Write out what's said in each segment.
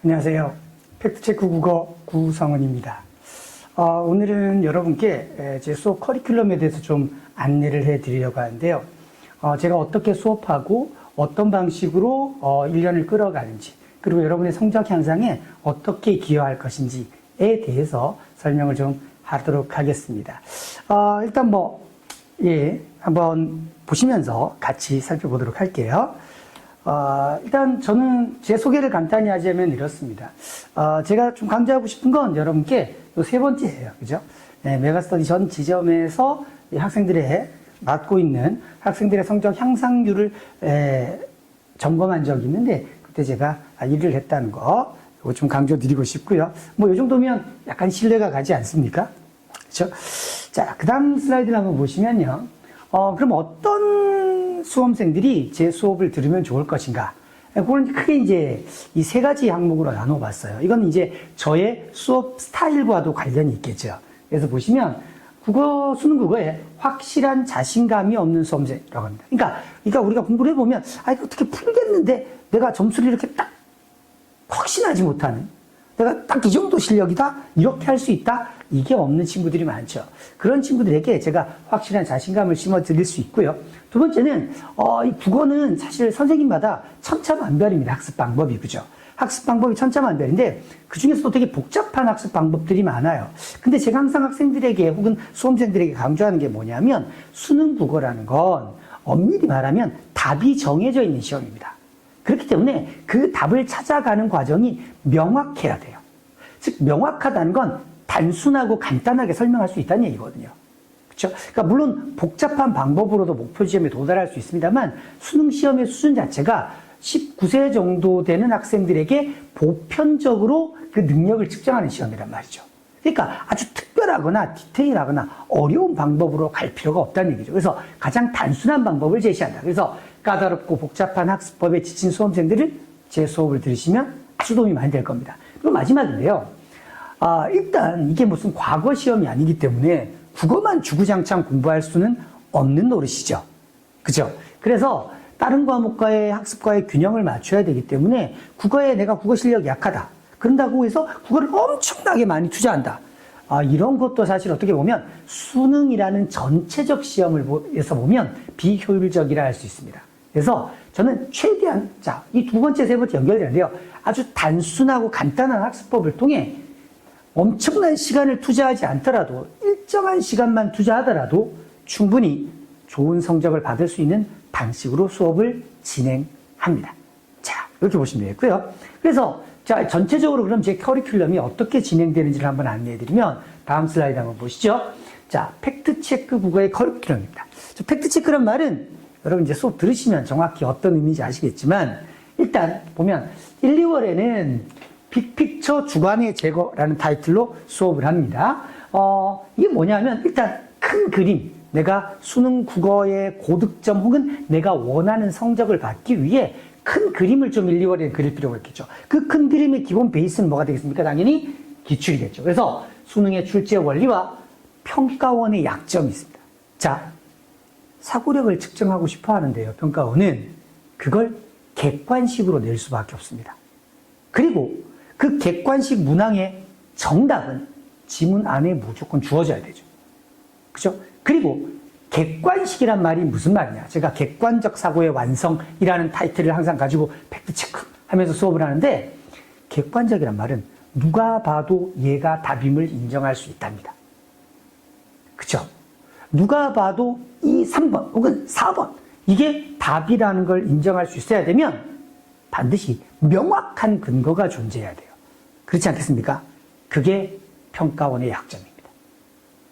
안녕하세요. 팩트체크 국어 구성원입니다. 오늘은 여러분께 제 수업 커리큘럼에 대해서 좀 안내를 해드리려고 하는데요. 제가 어떻게 수업하고 어떤 방식으로 1년을 끌어가는지, 그리고 여러분의 성적 향상에 어떻게 기여할 것인지에 대해서 설명을 좀 하도록 하겠습니다. 일단 한번 보시면서 같이 살펴보도록 할게요. 일단 저는 제 소개를 간단히 하자면 이렇습니다. 제가 좀 강조하고 싶은 건 여러분께 요 세 번째예요. 그죠? 네, 메가스터디 전 지점에서 이 학생들의 맡고 있는 학생들의 성적 향상률을 점검한 적이 있는데, 그때 제가 일을 했다는 거, 이거 좀 강조드리고 싶고요. 이 정도면 약간 신뢰가 가지 않습니까? 그렇죠? 자, 그 다음 슬라이드를 한번 보시면요. 그럼 어떤 수험생들이 제 수업을 들으면 좋을 것인가? 그건 크게 이제 이 세 가지 항목으로 나눠봤어요. 이건 이제 저의 수업 스타일과도 관련이 있겠죠. 그래서 보시면 수능 국어에 확실한 자신감이 없는 수험생이라고 합니다. 그러니까 우리가 공부를 해보면, 이거 어떻게 풀겠는데 내가 점수를 이렇게 딱 확신하지 못하는, 내가 딱 이 정도 실력이다? 이렇게 할 수 있다? 이게 없는 친구들이 많죠. 그런 친구들에게 제가 확실한 자신감을 심어드릴 수 있고요. 두 번째는, 이 국어는 사실 선생님마다 천차만별입니다. 학습 방법이, 그죠? 학습 방법이 천차만별인데, 그 중에서도 되게 복잡한 학습 방법들이 많아요. 근데 제가 항상 학생들에게 혹은 수험생들에게 강조하는 게 뭐냐면, 수능 국어라는 건 엄밀히 말하면 답이 정해져 있는 시험입니다. 그렇기 때문에 그 답을 찾아가는 과정이 명확해야 돼요. 즉, 명확하다는 건 단순하고 간단하게 설명할 수 있다는 얘기거든요. 그렇죠? 그러니까 물론 복잡한 방법으로도 목표 지점에 도달할 수 있습니다만, 수능 시험의 수준 자체가 19세 정도 되는 학생들에게 보편적으로 그 능력을 측정하는 시험이란 말이죠. 그러니까 아주 특별하거나 디테일하거나 어려운 방법으로 갈 필요가 없다는 얘기죠. 그래서 가장 단순한 방법을 제시한다. 그래서 까다롭고 복잡한 학습법에 지친 수험생들을 제 수업을 들으시면 아주 도움이 많이 될 겁니다. 그리고 마지막인데요. 일단 이게 무슨 과거 시험이 아니기 때문에 국어만 주구장창 공부할 수는 없는 노릇이죠. 그죠? 그래서 다른 과목과의 학습과의 균형을 맞춰야 되기 때문에 국어에 내가 국어 실력이 약하다. 그런다고 해서 국어를 엄청나게 많이 투자한다. 이런 것도 사실 어떻게 보면 수능이라는 전체적 시험에서 보면 비효율적이라 할 수 있습니다. 그래서 저는 최대한, 이 두 번째, 세 번째 연결되는데요. 아주 단순하고 간단한 학습법을 통해 엄청난 시간을 투자하지 않더라도 일정한 시간만 투자하더라도 충분히 좋은 성적을 받을 수 있는 방식으로 수업을 진행합니다. 자, 이렇게 보시면 되겠고요. 그래서 전체적으로 그럼 제 커리큘럼이 어떻게 진행되는지를 한번 안내해드리면, 다음 슬라이드 한번 보시죠. 자, 팩트체크 국어의 커리큘럼입니다. 팩트체크란 말은 여러분 이제 수업 들으시면 정확히 어떤 의미인지 아시겠지만, 일단 보면 1, 2월에는 빅픽처 주관의 제거라는 타이틀로 수업을 합니다. 이게 뭐냐면, 일단 큰 그림, 내가 수능 국어의 고득점 혹은 내가 원하는 성적을 받기 위해 큰 그림을 좀 1, 2월에 그릴 필요가 있겠죠. 그 큰 그림의 기본 베이스는 뭐가 되겠습니까? 당연히 기출이겠죠. 그래서 수능의 출제 원리와 평가원의 약점이 있습니다. 자, 사고력을 측정하고 싶어 하는데요. 평가원은 그걸 객관식으로 낼 수밖에 없습니다. 그리고 그 객관식 문항의 정답은 지문 안에 무조건 주어져야 되죠. 그죠? 그리고 객관식이란 말이 무슨 말이냐. 제가 객관적 사고의 완성이라는 타이틀을 항상 가지고 팩트체크 하면서 수업을 하는데, 객관적이란 말은 누가 봐도 얘가 답임을 인정할 수 있답니다. 그죠? 누가 봐도 이 3번 혹은 4번 이게 답이라는 걸 인정할 수 있어야 되면 반드시 명확한 근거가 존재해야 돼요. 그렇지 않겠습니까? 그게 평가원의 약점입니다.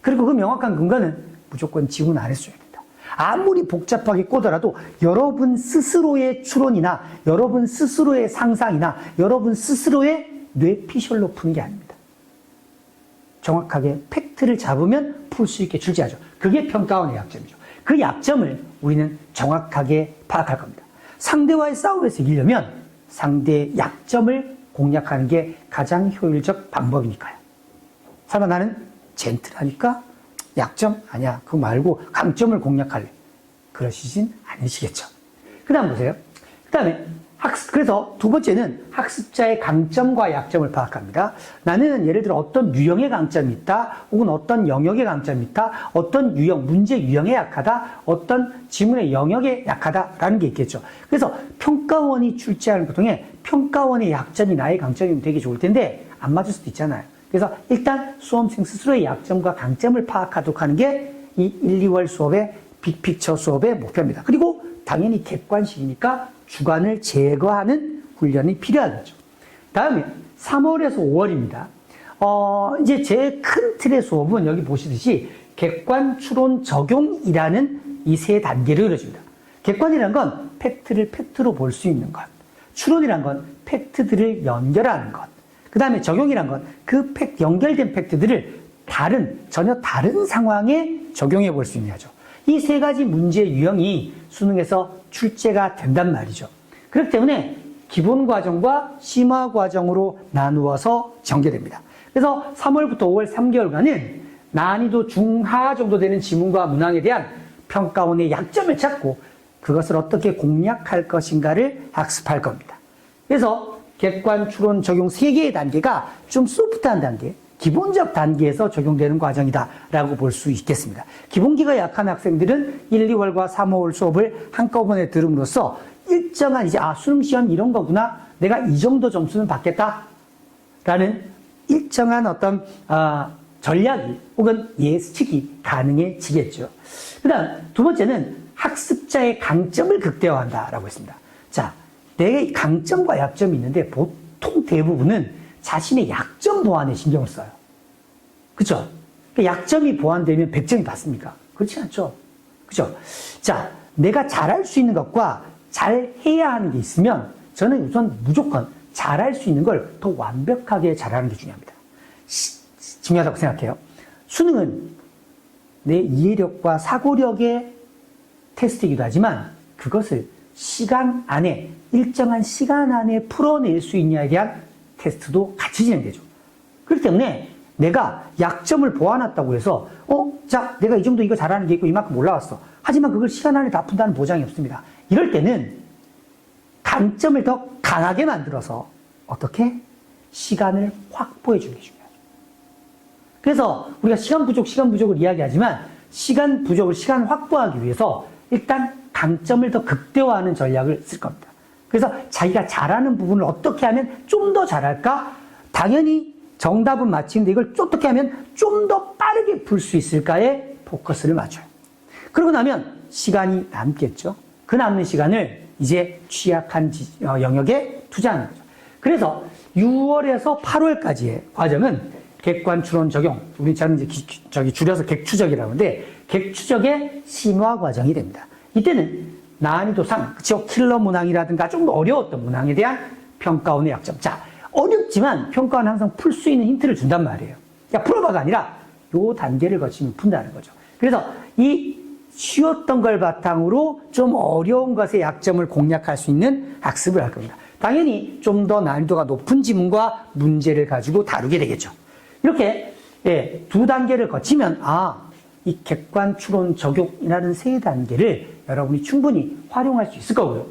그리고 그 명확한 근거는 무조건 지문 안에 써야 된다. 아무리 복잡하게 꼬더라도 여러분 스스로의 추론이나 여러분 스스로의 상상이나 여러분 스스로의 뇌피셜로 푸는 게 아닙니다. 정확하게 팩트를 잡으면 풀 수 있게 출제하죠. 그게 평가원의 약점이죠. 그 약점을 우리는 정확하게 파악할 겁니다. 상대와의 싸움에서 이기려면 상대의 약점을 공략하는 게 가장 효율적 방법이니까요. 설마 나는 젠틀하니까 약점? 아니야. 그거 말고 강점을 공략할래. 그러시진 않으시겠죠. 그 다음 보세요. 그 다음에 그래서 두 번째는 학습자의 강점과 약점을 파악합니다. 나는 예를 들어 어떤 유형의 강점이 있다, 혹은 어떤 영역의 강점이 있다, 어떤 유형, 문제 유형에 약하다, 어떤 지문의 영역에 약하다라는 게 있겠죠. 그래서 평가원이 출제하는 것 중에 평가원의 약점이 나의 강점이면 되게 좋을 텐데 안 맞을 수도 있잖아요. 그래서 일단 수험생 스스로의 약점과 강점을 파악하도록 하는 게 이 1, 2월 수업의 빅픽처 수업의 목표입니다. 그리고 당연히 객관식이니까 주관을 제거하는 훈련이 필요한 거죠. 다음에 3월에서 5월입니다. 이제 제 큰 틀의 수업은 여기 보시듯이 객관, 추론, 적용이라는 이 세 단계를 이루어집니다. 객관이라는 건 팩트를 팩트로 볼 수 있는 것. 추론이라는 건 팩트들을 연결하는 것. 그 다음에 적용이라는 건 그 연결된 팩트들을 전혀 다른 상황에 적용해 볼 수 있는 거죠. 이 세 가지 문제 유형이 수능에서 출제가 된단 말이죠. 그렇기 때문에 기본 과정과 심화 과정으로 나누어서 전개됩니다. 그래서 3월부터 5월 3개월간은 난이도 중하 정도 되는 지문과 문항에 대한 평가원의 약점을 찾고 그것을 어떻게 공략할 것인가를 학습할 겁니다. 그래서 객관, 추론, 적용 3개의 단계가 좀 소프트한 단계, 기본적 단계에서 적용되는 과정이다라고 볼 수 있겠습니다. 기본기가 약한 학생들은 1, 2월과 3, 5월 수업을 한꺼번에 들음으로써 일정한 수능 시험 이런 거구나. 내가 이 정도 점수는 받겠다라는 일정한 어떤 전략이 혹은 예측이 가능해지겠죠. 그다음 두 번째는 학습자의 강점을 극대화한다라고 했습니다. 자, 내 강점과 약점이 있는데 보통 대부분은 자신의 약점 보완에 신경을 써요. 그죠? 약점이 보완되면 100점이 받습니까? 그렇지 않죠? 그죠? 자, 내가 잘할 수 있는 것과 잘해야 하는 게 있으면 저는 우선 무조건 잘할 수 있는 걸 더 완벽하게 잘하는 게 중요합니다. 중요하다고 생각해요. 수능은 내 이해력과 사고력의 테스트이기도 하지만 그것을 시간 안에, 일정한 시간 안에 풀어낼 수 있냐에 대한 테스트도 같이 진행되죠. 그렇기 때문에 내가 약점을 보완했다고 해서 자, 내가 이 정도 이거 잘하는 게 있고 이만큼 올라왔어. 하지만 그걸 시간 안에 다 푼다는 보장이 없습니다. 이럴 때는 강점을 더 강하게 만들어서 어떻게? 시간을 확보해 주는 게 중요하죠. 그래서 우리가 시간 부족을 이야기하지만 시간 확보하기 위해서 일단 강점을 더 극대화하는 전략을 쓸 겁니다. 그래서 자기가 잘하는 부분을 어떻게 하면 좀 더 잘할까? 당연히 정답은 맞히는데 이걸 어떻게 하면 좀 더 빠르게 풀 수 있을까에 포커스를 맞춰요. 그러고 나면 시간이 남겠죠. 그 남는 시간을 이제 취약한 영역에 투자하는 거죠. 그래서 6월에서 8월까지의 과정은 객관, 추론, 적용. 우리처럼 이제 줄여서 객추적이라고 하는데 객추적의 심화 과정이 됩니다. 이때는 난이도상, 그쵸? 킬러 문항이라든가 좀 어려웠던 문항에 대한 평가원의 약점. 자, 어렵지만 평가원은 항상 풀 수 있는 힌트를 준단 말이에요. 야, 풀어봐가 아니라 요 단계를 거치면 푼다는 거죠. 그래서 이 쉬웠던 걸 바탕으로 좀 어려운 것의 약점을 공략할 수 있는 학습을 할 겁니다. 당연히 좀 더 난이도가 높은 지문과 문제를 가지고 다루게 되겠죠. 이렇게 두 단계를 거치면 이 객관, 추론, 적용이라는 세 단계를 여러분이 충분히 활용할 수 있을 거고요.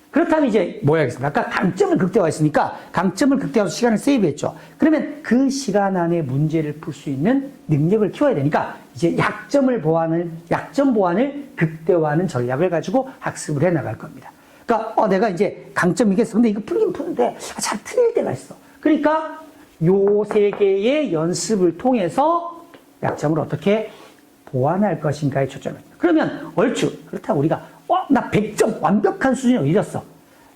그렇다면 이제 뭐 해야겠습니까? 아까 강점을 극대화했으니까 강점을 극대화해서 시간을 세이브했죠. 그러면 그 시간 안에 문제를 풀 수 있는 능력을 키워야 되니까 이제 약점 보완을 극대화하는 전략을 가지고 학습을 해 나갈 겁니다. 그러니까 내가 이제 강점이겠어. 근데 이거 풀긴 푸는데 잘 틀릴 때가 있어. 그러니까 요 세 개의 연습을 통해서 약점을 어떻게 보완할 것인가에 초점을. 그러면 얼추 그렇다고 우리가 나 100점 완벽한 수준에 이뤘어.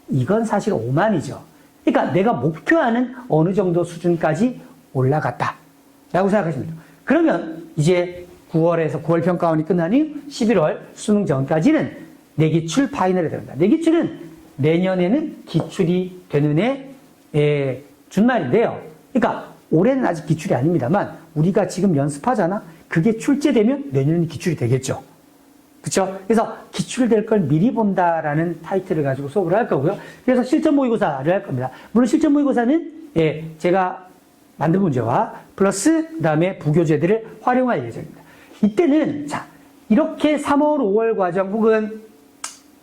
이건 사실 오만이죠. 그러니까 내가 목표하는 어느 정도 수준까지 올라갔다 라고 생각하시면 돼요. 그러면 이제 9월 평가원이 끝나니 11월 수능 전까지는 내기출 파이널이 됩니다. 내기출은 내년에는 기출이 되는 해 준말인데요. 그러니까 올해는 아직 기출이 아닙니다만 우리가 지금 연습하잖아. 그게 출제되면 내년에는 기출이 되겠죠. 그렇죠? 그래서 기출될 걸 미리 본다라는 타이틀을 가지고 수업을 할 거고요. 그래서 실전 모의고사를 할 겁니다. 물론 실전 모의고사는 제가 만든 문제와 플러스 그다음에 부교재들을 활용할 예정입니다. 이때는 자 이렇게 3월, 5월 과정 혹은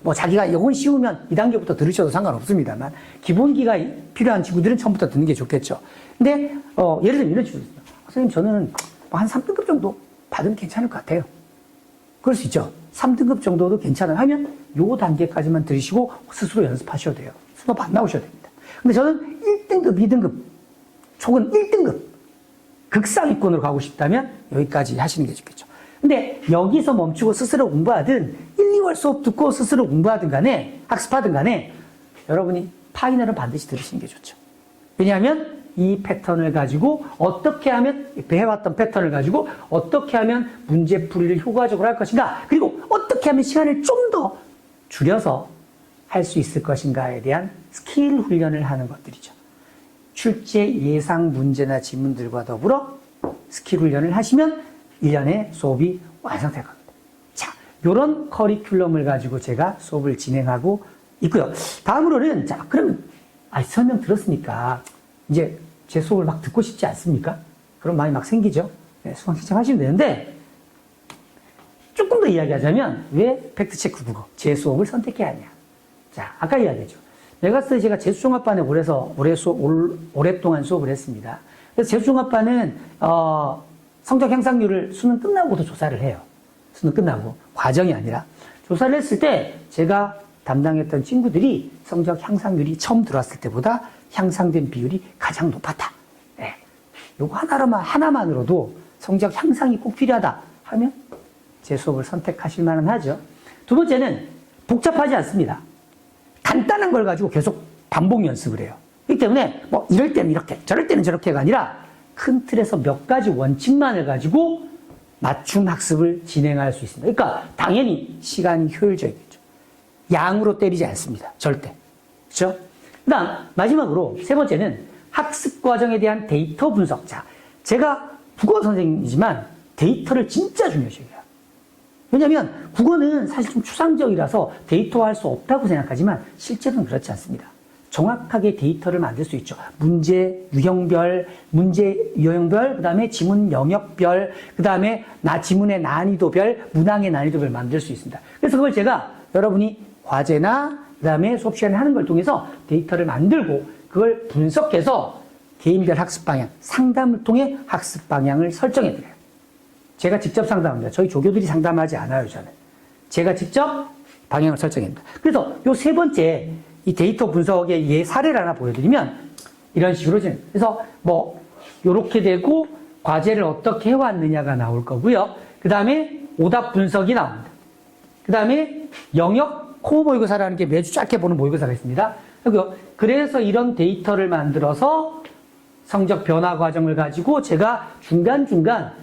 뭐 자기가 이건 쉬우면 2단계부터 들으셔도 상관없습니다만 기본기가 필요한 친구들은 처음부터 듣는 게 좋겠죠. 근데 예를 들면 이런 식으로 있어요. 선생님 저는 한 3등급 정도 받으면 괜찮을 것 같아요. 그럴 수 있죠. 3등급 정도도 괜찮아요 하면 요 단계까지만 들으시고 스스로 연습하셔도 돼요. 수업 안 나오셔도 됩니다. 근데 저는 1등급, 2등급, 혹은 1등급 극상위권으로 가고 싶다면 여기까지 하시는 게 좋겠죠. 근데 여기서 멈추고 스스로 공부하든 1, 2월 수업 듣고 스스로 공부하든 간에 학습하든 간에 여러분이 파이널은 반드시 들으시는 게 좋죠. 왜냐하면 이 패턴을 가지고 어떻게 하면 해왔던 패턴을 가지고 어떻게 하면 문제풀이를 효과적으로 할 것인가 그리고 어떻게 하면 시간을 좀 더 줄여서 할 수 있을 것인가에 대한 스킬 훈련을 하는 것들이죠. 출제 예상 문제나 지문들과 더불어 스킬 훈련을 하시면 1년의 수업이 완성될 겁니다. 자, 요런 커리큘럼을 가지고 제가 수업을 진행하고 있고요. 다음으로는 자, 그러면 설명 들었으니까 이제 제 수업을 막 듣고 싶지 않습니까? 그런 마음이 막 생기죠. 네, 수강 신청하시면 되는데 조금 더 이야기하자면 왜 팩트체크 국어 제 수업을 선택해야 하냐. 자, 아까 이야기했죠. 메가스터디 제가 재수종합반에 오랫동안 수업을 했습니다. 그래서 재수종합반은 성적 향상률을 수능 끝나고도 조사를 해요. 수능 끝나고 과정이 아니라 조사를 했을 때 제가 담당했던 친구들이 성적 향상률이 처음 들어왔을 때보다 향상된 비율이 가장 높았다. 네. 요거 하나만으로도 성적 향상이 꼭 필요하다 하면 제 수업을 선택하실 만은 하죠. 두 번째는 복잡하지 않습니다. 간단한 걸 가지고 계속 반복 연습을 해요. 그렇기 때문에 뭐 이럴 때는 이렇게 저럴 때는 저렇게가 아니라 큰 틀에서 몇 가지 원칙만을 가지고 맞춤 학습을 진행할 수 있습니다. 그러니까 당연히 시간이 효율적이겠죠. 양으로 때리지 않습니다. 절대. 그렇죠? 그다음 마지막으로 세 번째는 학습 과정에 대한 데이터 분석. 자, 제가 국어 선생님이지만 데이터를 진짜 중요시해요. 왜냐하면 국어는 사실 좀 추상적이라서 데이터화할 수 없다고 생각하지만 실제로는 그렇지 않습니다. 정확하게 데이터를 만들 수 있죠. 문제 유형별, 그 다음에 지문 영역별, 그 다음에 지문의 난이도별, 문항의 난이도별 만들 수 있습니다. 그래서 그걸 제가 여러분이 과제나 그 다음에 수업 시간에 하는 걸 통해서 데이터를 만들고 그걸 분석해서 개인별 학습 방향, 상담을 통해 학습 방향을 설정해 드려요. 제가 직접 상담합니다. 저희 조교들이 상담하지 않아요, 저는. 제가 직접 방향을 설정합니다. 그래서 요 세 번째, 이 데이터 분석의 사례를 하나 보여드리면, 이런 식으로, 그래서 뭐, 요렇게 되고, 과제를 어떻게 해왔느냐가 나올 거고요. 그 다음에 오답 분석이 나옵니다. 그 다음에 영역 코어 모의고사라는 게 매주 짧게 보는 모의고사가 있습니다. 그래서 이런 데이터를 만들어서 성적 변화 과정을 가지고 제가 중간중간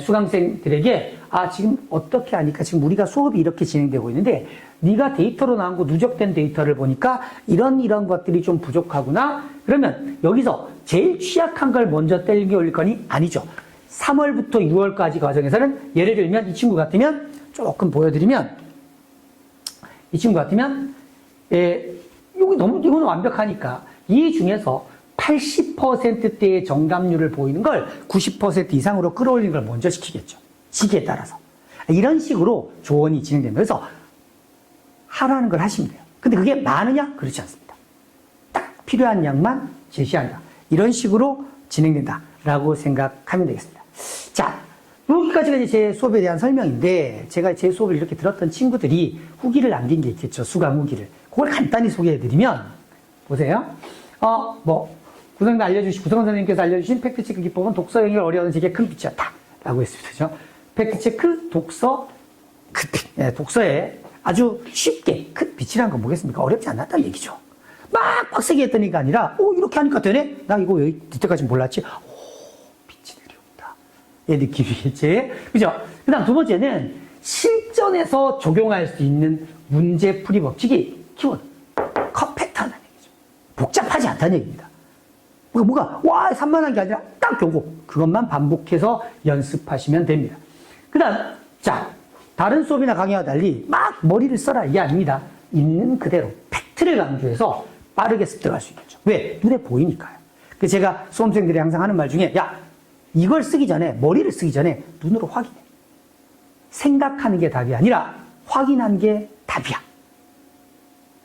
수강생들에게 지금 어떻게 하니까 지금 우리가 수업이 이렇게 진행되고 있는데 네가 데이터로 나온 거 누적된 데이터를 보니까 이런 것들이 좀 부족하구나. 그러면 여기서 제일 취약한 걸 먼저 땡겨 올릴 거니? 아니죠. 3월부터 6월까지 과정에서는 예를 들면 이 친구 같으면 조금 보여드리면 이 친구 같으면 이거는 완벽하니까 이 중에서 80%대의 정답률을 보이는 걸 90% 이상으로 끌어올리는 걸 먼저 시키겠죠. 시기에 따라서. 이런 식으로 조언이 진행됩니다. 그래서 하라는 걸 하시면 돼요. 근데 그게 많으냐? 그렇지 않습니다. 딱 필요한 양만 제시한다. 이런 식으로 진행된다라고 생각하면 되겠습니다. 자, 여기까지가 이제 제 수업에 대한 설명인데 제가 제 수업을 이렇게 들었던 친구들이 후기를 남긴 게 있겠죠. 수강 후기를. 그걸 간단히 소개해드리면 보세요. 구성 선생님께서 알려주신 팩트체크 기법은 독서 영역을 어려운 제게 큰 빛이었다. 라고 했습니다. 그죠? 팩트체크, 독서, 큰 빛. 네, 독서에 아주 쉽게 큰 빛이라는 건 뭐겠습니까? 어렵지 않았다는 얘기죠. 막 빡세게 했더니가 아니라, 이렇게 하니까 되네? 나 이거 여기 이때까지 몰랐지? 빛이 내려온다. 이 느낌이겠지? 그죠? 그 다음 두 번째는 실전에서 적용할 수 있는 문제풀이 법칙이 키워드. 컷 패턴이라는 얘기죠. 복잡하지 않다는 얘기입니다. 산만한 게 아니라 딱 요거. 그것만 반복해서 연습하시면 됩니다. 그 다음, 다른 수업이나 강의와 달리 막 머리를 써라. 이게 아닙니다. 있는 그대로 팩트를 강조해서 빠르게 습득할 수 있겠죠. 왜? 눈에 보이니까요. 그래서 제가 수험생들이 항상 하는 말 중에, 이걸 쓰기 전에, 머리를 쓰기 전에 눈으로 확인해. 생각하는 게 답이 아니라 확인한 게 답이야.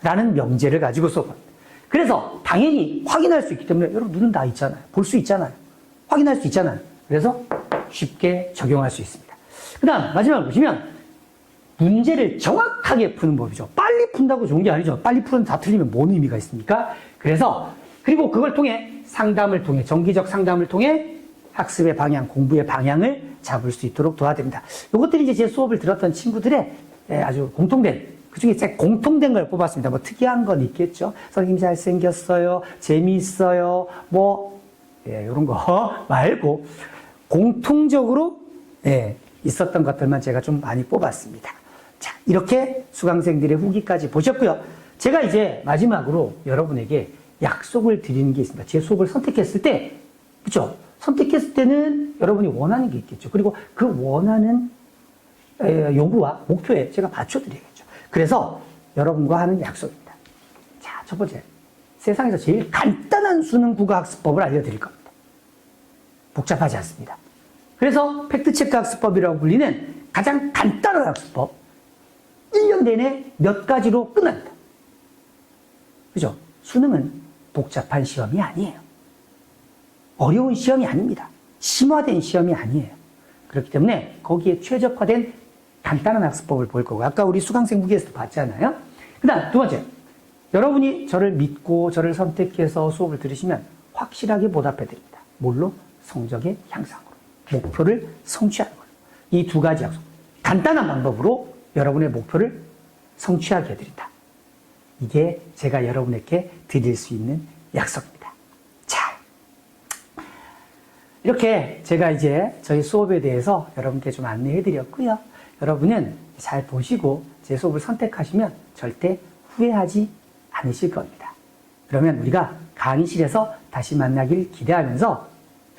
라는 명제를 가지고 수업합니다. 그래서 당연히 확인할 수 있기 때문에 여러분 눈은 다 있잖아요. 볼 수 있잖아요. 확인할 수 있잖아요. 그래서 쉽게 적용할 수 있습니다. 그 다음 마지막으로 보시면 문제를 정확하게 푸는 법이죠. 빨리 푼다고 좋은 게 아니죠. 빨리 푸는 다 틀리면 뭔 의미가 있습니까? 그래서 그리고 그걸 통해 상담을 통해 정기적 상담을 통해 학습의 방향, 공부의 방향을 잡을 수 있도록 도와드립니다. 이것들이 이제 제 수업을 들었던 친구들의 아주 공통된 그중에 제가 공통된 걸 뽑았습니다. 뭐 특이한 건 있겠죠. 선생님 잘생겼어요. 재미있어요. 뭐 이런 거 말고 공통적으로 있었던 것들만 제가 좀 많이 뽑았습니다. 자, 이렇게 수강생들의 후기까지 보셨고요. 제가 이제 마지막으로 여러분에게 약속을 드리는 게 있습니다. 제 수업을 선택했을 때, 그렇죠? 선택했을 때는 여러분이 원하는 게 있겠죠. 그리고 그 원하는 요구와 목표에 제가 맞춰드리겠죠. 그래서 여러분과 하는 약속입니다. 자, 첫 번째. 세상에서 제일 간단한 수능 국어 학습법을 알려드릴 겁니다. 복잡하지 않습니다. 그래서 팩트체크 학습법이라고 불리는 가장 간단한 학습법. 1년 내내 몇 가지로 끝납니다. 그죠? 수능은 복잡한 시험이 아니에요. 어려운 시험이 아닙니다. 심화된 시험이 아니에요. 그렇기 때문에 거기에 최적화된 간단한 학습법을 볼 거고, 아까 우리 수강생 무기에서도 봤잖아요. 그 다음 두 번째, 여러분이 저를 믿고 저를 선택해서 수업을 들으시면 확실하게 보답해 드립니다. 뭘로? 성적의 향상으로, 목표를 성취하는 걸로. 이 두 가지 약속, 간단한 방법으로 여러분의 목표를 성취하게 해드린다. 이게 제가 여러분에게 드릴 수 있는 약속입니다. 자, 이렇게 제가 이제 저희 수업에 대해서 여러분께 좀 안내해 드렸고요. 여러분은 잘 보시고 제 수업을 선택하시면 절대 후회하지 않으실 겁니다. 그러면 우리가 강의실에서 다시 만나길 기대하면서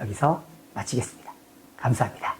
여기서 마치겠습니다. 감사합니다.